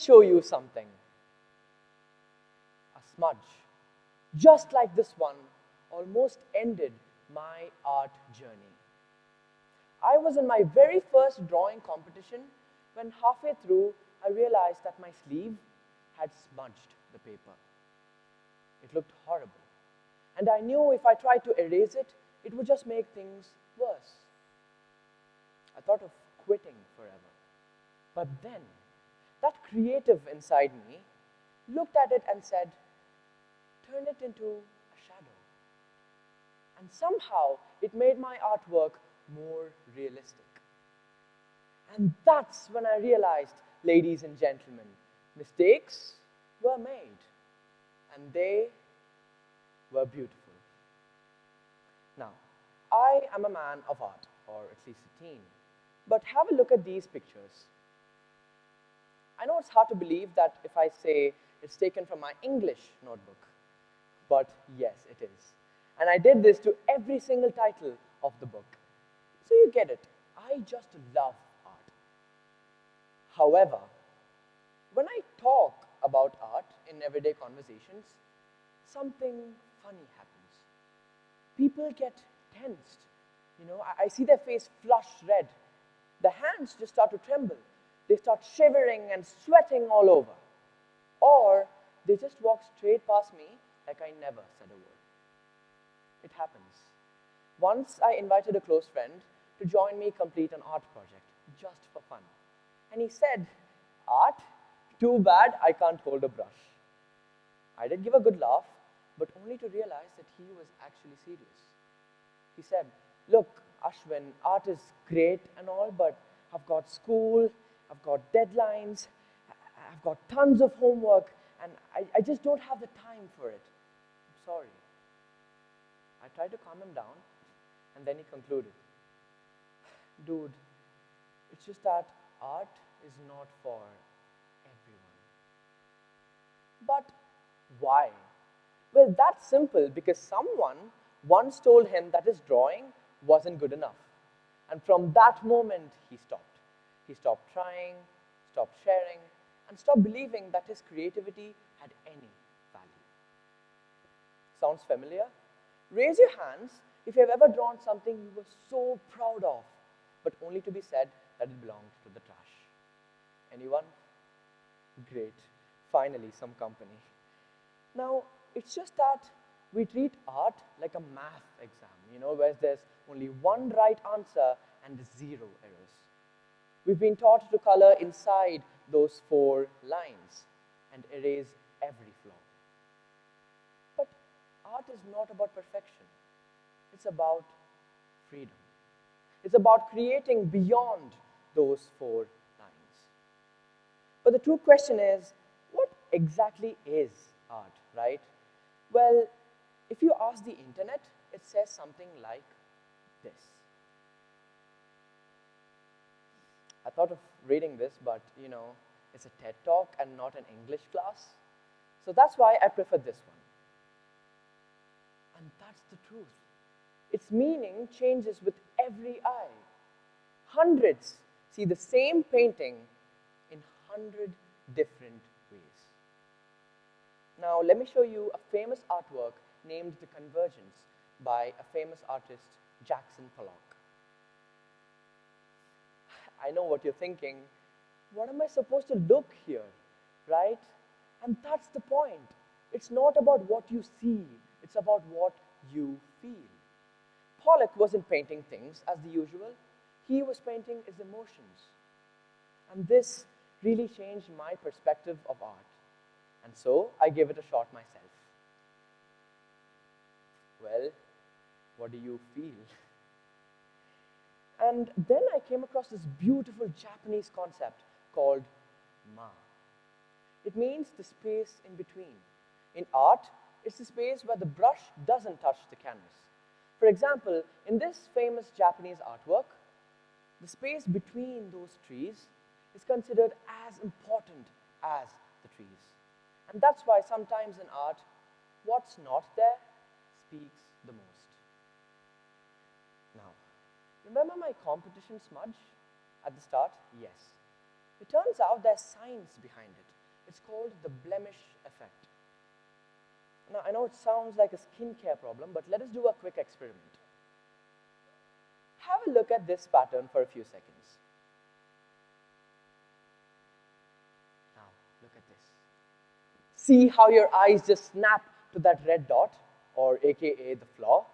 show you something. A smudge, just like this one, almost ended my art journey. I was in my very first drawing competition when halfway through I realized that my sleeve had smudged the paper. It looked horrible, and I knew if I tried to erase it, it would just make things worse. I thought of quitting forever. But then, that creative inside me looked at it and said, turn it into a shadow. And somehow, it made my artwork more realistic. And that's when I realized, ladies and gentlemen, mistakes were made, and they were beautiful. Now, I am a man of art, or at least a teen, but have a look at these pictures. I know it's hard to believe that if I say it's taken from my English notebook, but yes, it is. And I did this to every single title of the book. So you get it, I just love art. However, when I talk about art in everyday conversations, something funny happens. People get tensed. I see their face flush red. The hands just start to tremble. They start shivering and sweating all over. Or they just walk straight past me like I never said a word. It happens. Once I invited a close friend to join me complete an art project, just for fun. And he said, art? Too bad I can't hold a brush. I did give a good laugh, but only to realize that he was actually serious. He said, look, Ashwin, art is great and all, but I've got school, I've got deadlines, I've got tons of homework, and I just don't have the time for it. I'm sorry. I tried to calm him down, and then he concluded, dude, it's just that art is not for everyone. But why? Well, that's simple, because someone once told him that his drawing wasn't good enough. And from that moment, he stopped. He stopped trying, stopped sharing, and stopped believing that his creativity had any value. Sounds familiar? Raise your hands if you have ever drawn something you were so proud of, but only to be said that it belonged to the trash. Anyone? Great. Finally, some company. Now, it's just that we treat art like a math exam, where there's only one right answer and 0 errors. We've been taught to color inside those 4 lines and erase every flaw. But art is not about perfection. It's about freedom. It's about creating beyond those 4 lines. But the true question is, what exactly is art, right? Well, if you ask the internet, it says something like this. I thought of reading this, but it's a TED Talk and not an English class. So that's why I prefer this one. And that's the truth. Its meaning changes with every eye. Hundreds see the same painting in 100 different ways. Now, let me show you a famous artwork named The Convergence by a famous artist, Jackson Pollock. I know what you're thinking. What am I supposed to look here, right? And that's the point. It's not about what you see. It's about what you feel. Pollock wasn't painting things as the usual. He was painting his emotions. And this really changed my perspective of art. And so I gave it a shot myself. Well, what do you feel? And then I came across this beautiful Japanese concept called ma. It means the space in between. In art, it's the space where the brush doesn't touch the canvas. For example, in this famous Japanese artwork, the space between those trees is considered as important as the trees. And that's why sometimes in art, what's not there speaks the most. Now, remember my competition smudge at the start? Yes. It turns out there's science behind it. It's called the blemish effect. Now, I know it sounds like a skincare problem, but let us do a quick experiment. Have a look at this pattern for a few seconds. Now, look at this. See how your eyes just snap to that red dot, or AKA the flaw?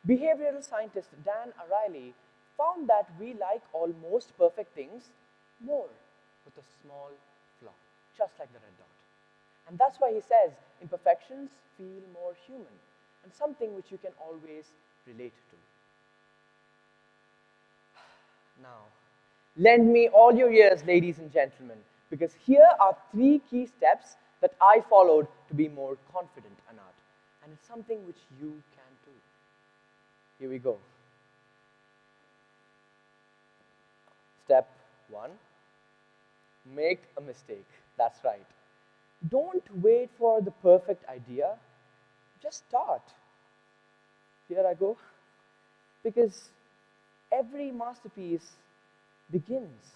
Behavioral scientist Dan Ariely found that we like almost perfect things more with a small flaw, just like the red dot. And that's why he says imperfections feel more human and something which you can always relate to. Now, lend me all your ears, ladies and gentlemen, because here are 3 key steps that I followed to be more confident in art. And it's something which you can too. Here we go. Step 1, make a mistake. That's right. Don't wait for the perfect idea. Just start. Here I go. Because every masterpiece begins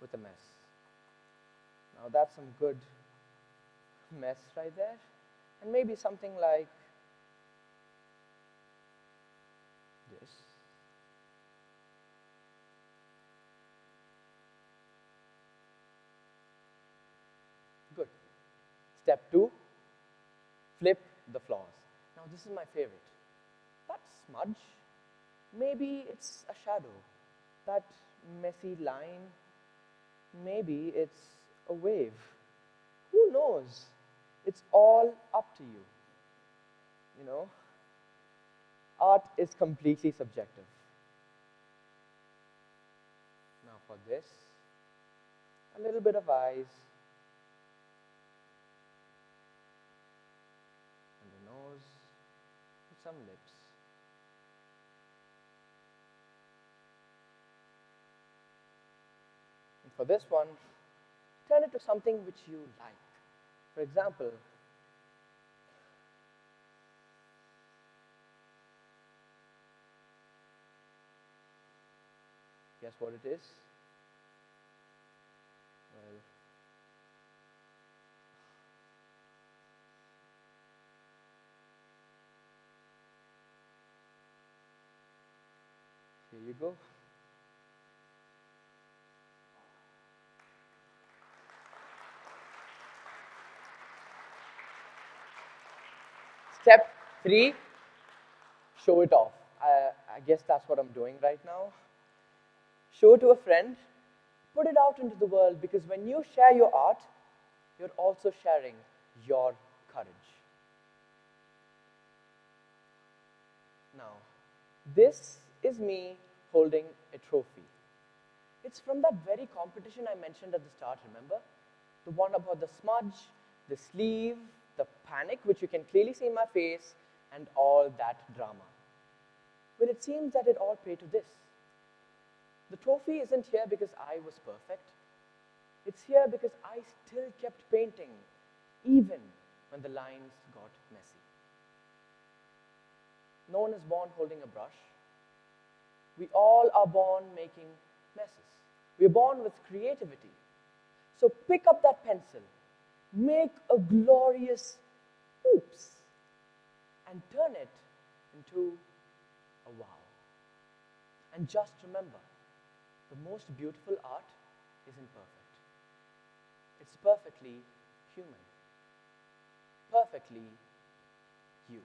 with a mess. Now that's some good mess right there. And maybe something like this. Good. Step 2, flip the flaws. Now this is my favorite. That smudge, maybe it's a shadow. That messy line, maybe it's a wave. Who knows? It's all up to you. You know, art is completely subjective. Now for this, a little bit of eyes, and the nose, with some lips. And for this one, turn it to something which you like. For example, guess what it is? Well, here you go. Step 3, show it off. I guess that's what I'm doing right now. Show it to a friend, put it out into the world, because when you share your art, you're also sharing your courage. Now, this is me holding a trophy. It's from that very competition I mentioned at the start, remember? The one about the smudge, the sleeve, the panic, which you can clearly see in my face, and all that drama. Well, it seems that it all paid to this. The trophy isn't here because I was perfect. It's here because I still kept painting, even when the lines got messy. No one is born holding a brush. We all are born making messes. We're born with creativity. So pick up that pencil, make a glorious oops, and turn it into a wow. And just remember, the most beautiful art isn't perfect. It's perfectly human, perfectly you.